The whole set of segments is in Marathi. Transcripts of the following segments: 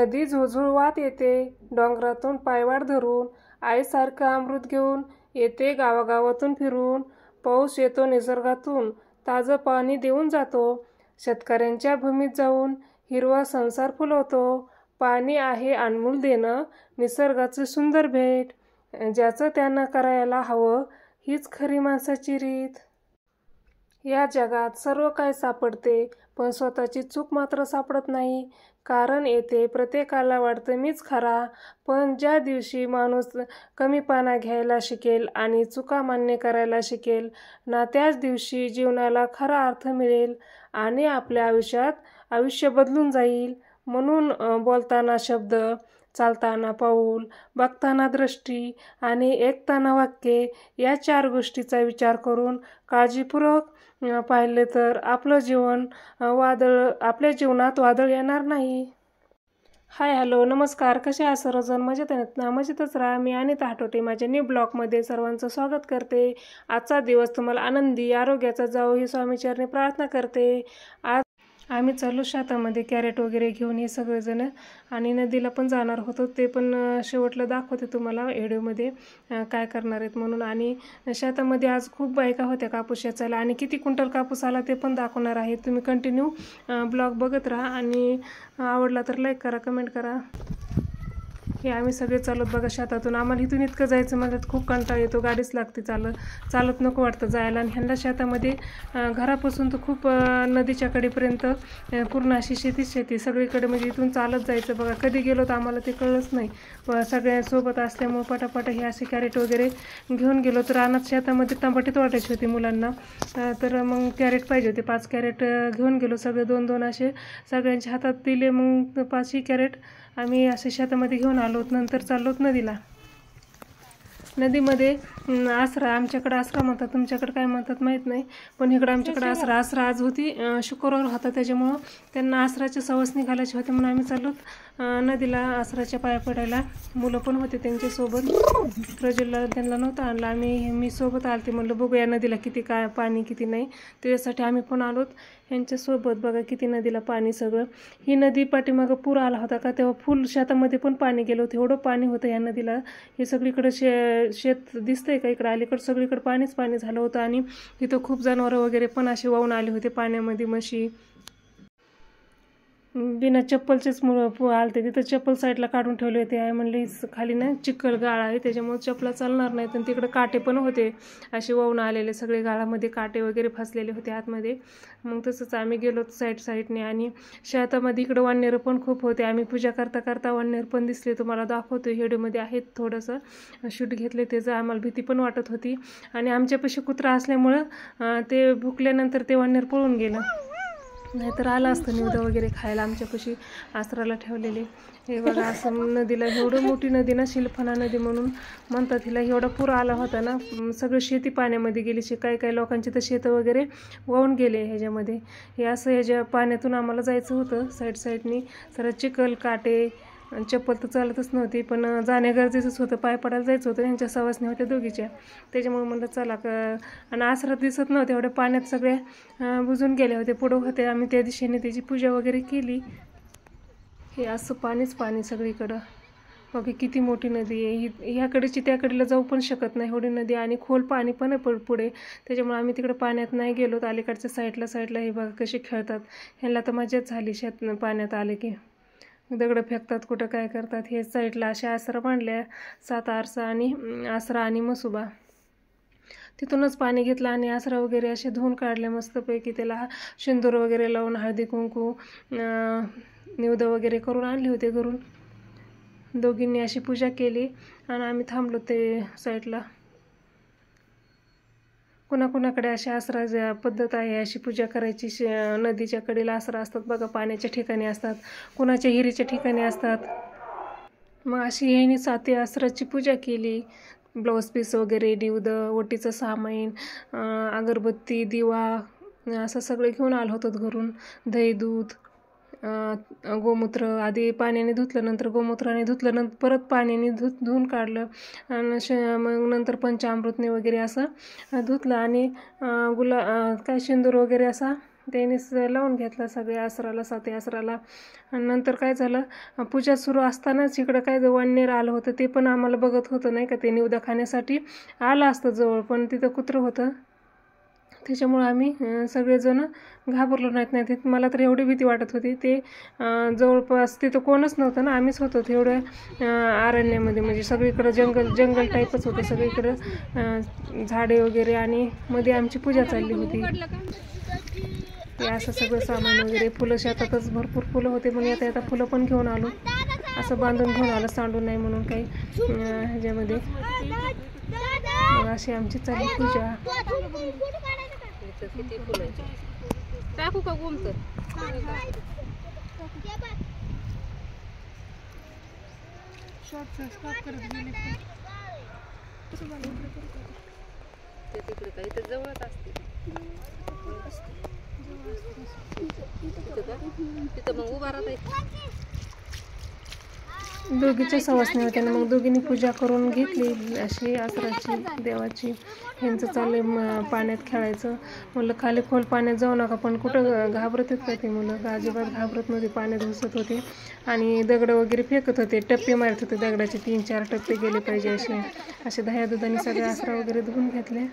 नदी झुळझुळ वाहत येते डोंगरातून पायवाट धरून, आईसारखं अमृत घेऊन येते गावागावातून फिरून. पाऊस येतो निसर्गातून, ताजं पाणी देऊन जातो. शेतकऱ्यांच्या भूमीत जाऊन हिरवा संसार फुलवतो. पाणी आहे अनमोल देणं, निसर्गाचं सुंदर भेट. ज्याचं त्यानं करायला हवं, हीच खरी माणसाची रीत. या जगात सर्व काही सापडते, पण स्वतःची चूक मात्र सापडत नाही. कारण येते प्रत्येकाला वाटतं मीच खरा, पण ज्या दिवशी माणूस कमीपणा घ्यायला शिकेल आणि चुका मान्य करायला शिकेल ना, त्याच दिवशी जीवनाला खरा अर्थ मिळेल आणि आपल्या आयुष्यात आयुष्य बदलून जाईल. म्हणून बोलताना शब्द, चालताना पाऊल, बघताना दृष्टी आणि ऐकताना वाक्ये या 4 गोष्टीचा विचार करून काळजीपूर्वक पाहिले तर आपल्या जीवनात वादळ येणार नाही. हाय, हॅलो, नमस्कार. कसे आहात सर्वजण? मजेत आहेत ना? मजेतच राहा. मी अनिता हाटोटे माझ्या न्यू ब्लॉगमध्ये सर्वांचं स्वागत करते. आजचा दिवस तुम्हाला आनंदी, आरोग्याचा जावो ही स्वामीचरणी प्रार्थना करते. आज आम्ही चाललो शेतामध्ये कॅरेट वगैरे घेऊन हे सगळेजण, आणि नदीला पण जाणार होतो. ते पण शेवटला दाखवते तुम्हाला व्हिडिओमध्ये काय करणार आहेत म्हणून. आणि शेतामध्ये आज खूप बायका होत्या कापूस वेचायला, आणि किती क्विंटल कापूस आला ते पण दाखवणार आहे. तुम्ही कंटिन्यू ब्लॉग बघत राहा, आणि आवडला तर लाईक करा, कमेंट करा. हे आम्ही सगळे चालत बघा शेतातून. आम्हाला इथून इतकं जायचं मला खूप कंटाळा येतो, गाडीच लागते, चालत नको वाटतं जायला. आणि ह्यांना शेतामध्ये घरापासून तर खूप नदीच्या कडेपर्यंत पूर्ण अशी शेती सगळीकडे, म्हणजे इथून चालत जायचं बघा. कधी गेलो तर आम्हाला ते कळलंच नाही. सगळ्यांसोबत असल्यामुळे पटापट हे असे कॅरेट वगैरे घेऊन गेलो. तर रानात शेतामध्ये तांबटीत वाटायची होती मुलांना, तर मग कॅरेट पाहिजे होते. 5 कॅरेट घेऊन गेलो, सगळे 2-2 असे सगळ्यांच्या हातात दिले. मग 5ही कॅरेट आम्ही असे शेतामध्ये घेऊन आलो. नंतर चाललोत नदीला. नदीमध्ये आसरा, आमच्याकडे आसरा म्हणतात, तुमच्याकडे काय म्हणतात माहीत नाही, पण इकडं आमच्याकडे आसरा आज होती, शुक्रवार होता, त्याच्यामुळं त्यांना आसराची सवसणी घालायची होती. म्हणून आम्ही चाललोत नदीला आसराच्या पाया पडायला. मुलं पण होते त्यांच्यासोबत. प्रज्वलला त्यांना नव्हतं आणलं, मी सोबत आलते. म्हणलं बघूया नदीला किती काय पाणी किती नाही, त्याच्यासाठी आम्ही पण आलोत ह्यांच्यासोबत. बघा किती नदीला पाणी सगळं. ही नदी पाठीमागं पूर आला होता का, तेव्हा फुल शेतामध्ये पण पाणी गेलं होतं, एवढं पाणी होतं ह्या नदीला. हे सगळीकडे शेत दिसतंय का इकडं अलीकडं, सगळीकडे पाणीच पाणी झालं होतं. आणि इथं खूप जनावरं वगैरे पण असे वाहून आले होते पाण्यामध्ये. म्हशी बिना चप्पलचेच आलते. तिथं चप्पल साईडला काढून ठेवले होते. आहे म्हणले खाली ना चिखल गाळ आहे, त्याच्यामुळे चपला चालणार नाहीत. आणि तिकडं काटे पण होते असे वाहून आलेले, सगळे गाळामध्ये काटे वगैरे फसलेले होते आतमध्ये. मग तसंच आम्ही गेलो साईडने. आणि शेतामध्ये इकडं वाननेरं पण खूप होते. आम्ही पूजा करता करता वाननेर पण दिसले, तुम्हाला दाखवतो व्हिडिओमध्ये आहेत. थोडंसं शूट घेतले, त्याचं आम्हाला भीती पण वाटत होती. आणि आमच्यापाशी कुत्रा असल्यामुळं ते भुकल्यानंतर ते वाननेर पळून गेलं, नाहीतर आलं असतं निवडं वगैरे खायला आमच्यापाशी आसराला ठेवलेले. हे बघा असं नदीला, एवढं मोठी नदी ना, शिलफणा नदी म्हणून म्हणतात हिला. एवढा पूर आला होता ना, सगळं शेती पाण्यामध्ये गेली. काही लोकांची तर शेतं वगैरे वाहून गेले ह्याच्यामध्ये. हे असं ह्याच्या पाण्यातून आम्हाला जायचं होतं साईडनी. सर चिखल काटे, चप्पल तर चालतच नव्हती, पण जाणे गरजेचंच होतं, पाय पडायला जायचं होतं. यांच्या सवासणी होत्या दोघीच्या, त्याच्यामुळे म्हणलं चला आणि आसरा दिसत नव्हते, एवढ्या पाण्यात सगळे बुजून गेले होते. पुढं होते. आम्ही त्या दिशेने त्याची पूजा वगैरे केली. हे असं पाणीच पाणी सगळीकडं. बघा किती मोठी नदी आहे. ह्याकडेची त्याकडेला जाऊ पण शकत नाही एवढी नदी, आणि खोल पाणी पण आहे पुढे, त्याच्यामुळे आम्ही तिकडे पाण्यात नाही गेलो. अलीकडच्या साईडला हे बघा कसे खेळतात. ह्यांना तर मजाच झाली पाण्यात आले की. दगडं फेकतात, कुठं काय करतात. हे साईडला अशा आसरा बांधल्या, 7 आसरा आणि मसुबा. तिथूनच पाणी घेतलं आणि आसरा वगैरे असे धुवून काढले मस्तपैकी. त्याला सिंदूर वगैरे लावून, हळदी कुंकू निवेद वगैरे करून आणले होते घरून. दोघींनी अशी पूजा केली आणि आम्ही थांबलो ते साईडला. कुणाकुणाकडे अशी आसरा पद्धत आहे, अशी पूजा करायची. नदीच्या कडेला आसरा असतात बघा, पाण्याच्या ठिकाणी असतात, कुणाच्या हिरीच्या ठिकाणी असतात. मग अशी ह्यांनी 7 आसराची पूजा केली. ब्लाऊज पीस वगैरे, निवेद, ओटीचं सामान, अगरबत्ती, दिवा असं सगळं घेऊन आलं होतं घरून. दही, दूध, गोमूत्र आधी पाण्याने धुतलं, नंतर गोमूत्राने धुतलं, नंतर परत पाण्याने धुवून काढलं. आणि मग नंतर पंचामृतने वगैरे असं धुतलं. आणि सिंदूर वगैरे असा त्यांनीच लावून घेतला सगळ्या आसराला, 7 आसराला. आणि नंतर काय झालं, पूजा सुरू असतानाच इकडं काय वाननेर आलं होतं. ते पण आम्हाला बघत होतं नाही का, ते निवदा खाण्यासाठी आलं असतं जवळ, पण तिथं कुत्रं होतं. त्याच्यामुळं आम्ही सगळेजण घाबरलो नाही. तिथं मला तर एवढी भीती वाटत होती. ते जवळपास तिथं कोणच नव्हतं ना, आम्हीच होतो तेवढ्या अरण्यामध्ये. म्हणजे सगळीकडं जंगल टाईपच होतं सगळीकडं, झाडे वगैरे, आणि मध्ये आमची पूजा चालली होती. ते असं सगळं सामान वगैरे, फुलं शेतातच भरपूर फुलं होते, पण येता फुलं पण घेऊन आलो. असं बांधून घेऊन आलं, सांडून नाही म्हणून काही ह्याच्यामध्ये. अशी आमची चालली पूजा. टाकू का गोमतर? तिकडे काही तर जवळच असते. तिथं मग उभा राहता. दोघीच्या सवासणी होत्या ना, मग दोघींनी पूजा करून घेतली अशी आसराची, देवाची. ह्यांचं चाललंय पाण्यात खेळायचं. म्हणलं खाली खोल पाण्यात जाऊ नका, पण कुठं घाबरत आहेत का ते मुलं? अजिबात घाबरत नव्हते. पाण्यात घुसत होते आणि दगडं वगैरे फेकत होते, टप्पे मारत होते दगडाचे. 3-4 टप्पे गेले पाहिजे असे दह्या दुधाने सगळे आसरा वगैरे धुवून घेतले.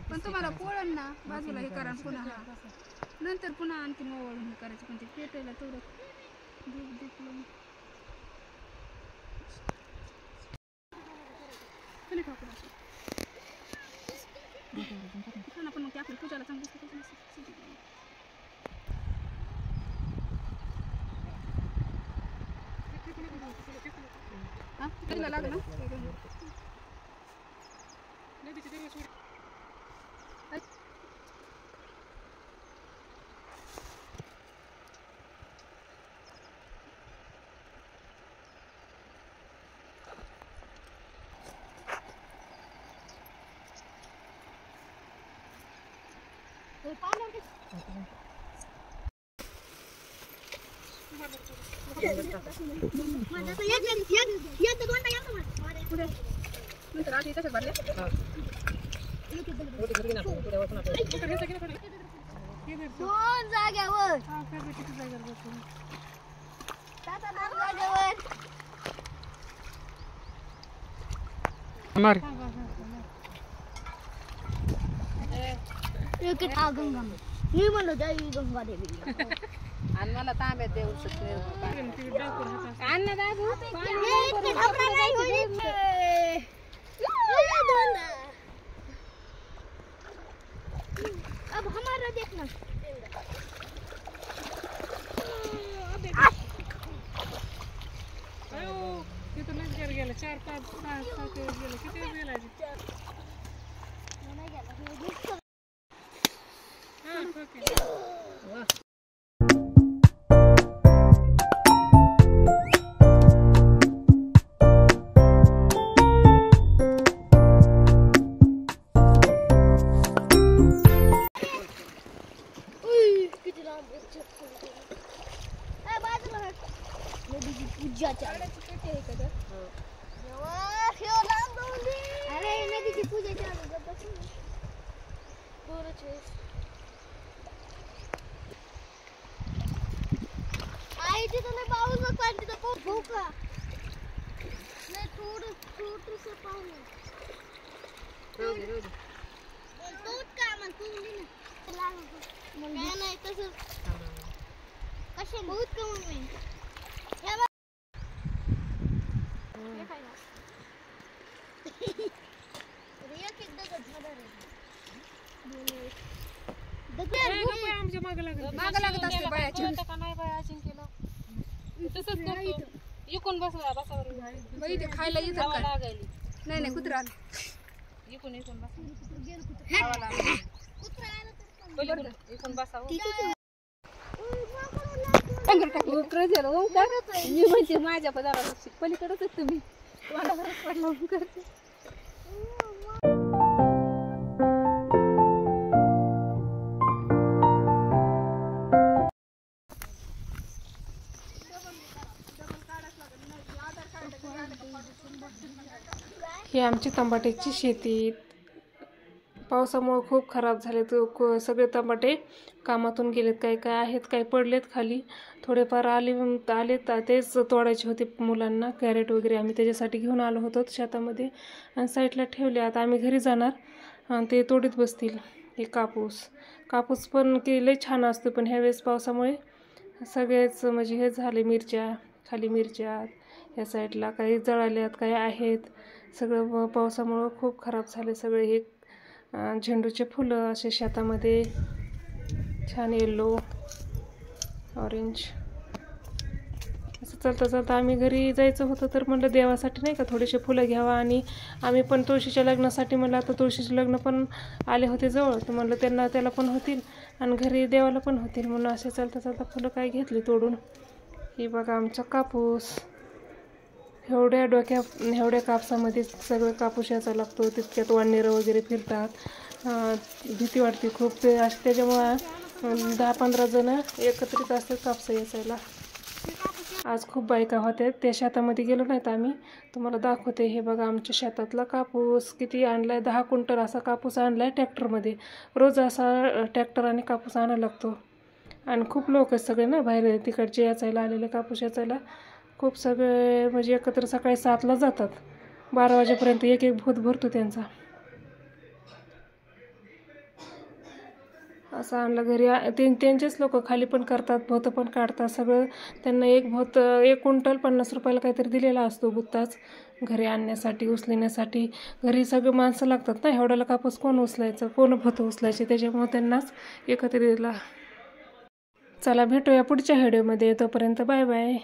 पण तुम्हाला पोळण ना बाजूला हे करा, पुन्हा नंतर पुन्हा आणखी ओवाळून हे करायचं. पण ते पेटायला तेवढं पण मग ते आपल्या पूजाला चांगलं लागलं. नंतर आधी तसंच भरले. दोन जाग्यावर मी म्हणलो जय गंगा देवी. आणि मला तांब्यात देऊ शकते. अब हमारा देखना. तिथं लंच गेलं 4-5-6-7 गेलं. किती वेळ गेला? पूजा आमच्या मागे लागत असते बायाची. इकून बसवा बसावर बाई ते खायला येतात का? लागायली नाही नाही कुत्रा आलं. इकून बसा इकून बसावं मी म्हणते माझ्या पदार्थ पलीकडेच तुम्ही करते. ही आमची तंबाट्याची शेती पावसामुळे खूप खराब झाले. सगळे तंबाटे कामातून गेलेत. काही काय आहेत, काही पडलेत खाली, थोडेफार आलेत. तेच तोडायचे होते मुलांना. कॅरेट वगैरे आम्ही त्याच्यासाठी घेऊन आलो होतो शेतामध्ये आणि साईडला ठेवले. आता आम्ही घरी जाणार आणि ते तोडीत बसतील. हे कापूस पण लई छान असतो, पण ह्यावेळेस पावसामुळे सगळेच म्हणजे हे झाले. खाली मिरच्या या साईडला काही जळाल्यात, काही आहेत. सगळं पावसामुळं खूप खराब झाले सगळे. हे झेंडूचे फुलं असे शेतामध्ये छान येलो ऑरेंज. असं चालता आम्ही घरी जायचं होतं, तर म्हणलं देवासाठी नाही का थोडेसे फुलं घ्यावा. आणि आम्ही पण तुळशीच्या लग्नासाठी म्हणलं, आता तुळशीचे लग्न पण आले होते जवळ, तर म्हणलं त्याला पण होतील आणि घरी देवाला पण होतील म्हणून असे चालता फुलं काय घेतली तोडून. हे बघा आमचा कापूस. एवढ्या कापसामध्ये सगळं कापूस याचा लागतो. तितक्यात वानेरं वगैरे फिरतात. भीती वाटते खूप. त्याच्यामुळं 10-15 जण एकत्रित असतात कापसा याचायला. आज खूप बायका होत्या. त्या शेतामध्ये गेलो नाहीत आम्ही, तुम्हाला दाखवते. हे बघा आमच्या शेतातला कापूस किती आणलाय. 10 क्विंटल असा कापूस आणलाय ट्रॅक्टरमध्ये. रोज असा ट्रॅक्टराने कापूस आणायला लागतो. आणि खूप लोक आहेत सगळे ना बाहेर तिकडचे याचायला आलेले, कापूस याचायला. खूप सगळे म्हणजे एकत्र सकाळी 7ला जातात, 12 वाजेपर्यंत एक भूत भरतो त्यांचा. असं आणलं घरी. त्यांचेच लोक खाली पण करतात, भोतं पण काढतात सगळं. त्यांना एक क्विंटल 50 रुपयाला काहीतरी दिलेला असतो गुत्ताच घरी आणण्यासाठी, उचलण्यासाठी. घरी सगळं माणसं लागतात ना, एवढ्याला कापूस कोण उचलायचं, कोण भोतं उचलायचे, त्याच्यामुळे त्यांनाच एकत्रित दिला. चला भेटूया पुढच्या व्हिडिओमध्ये. तोपर्यंत बाय बाय.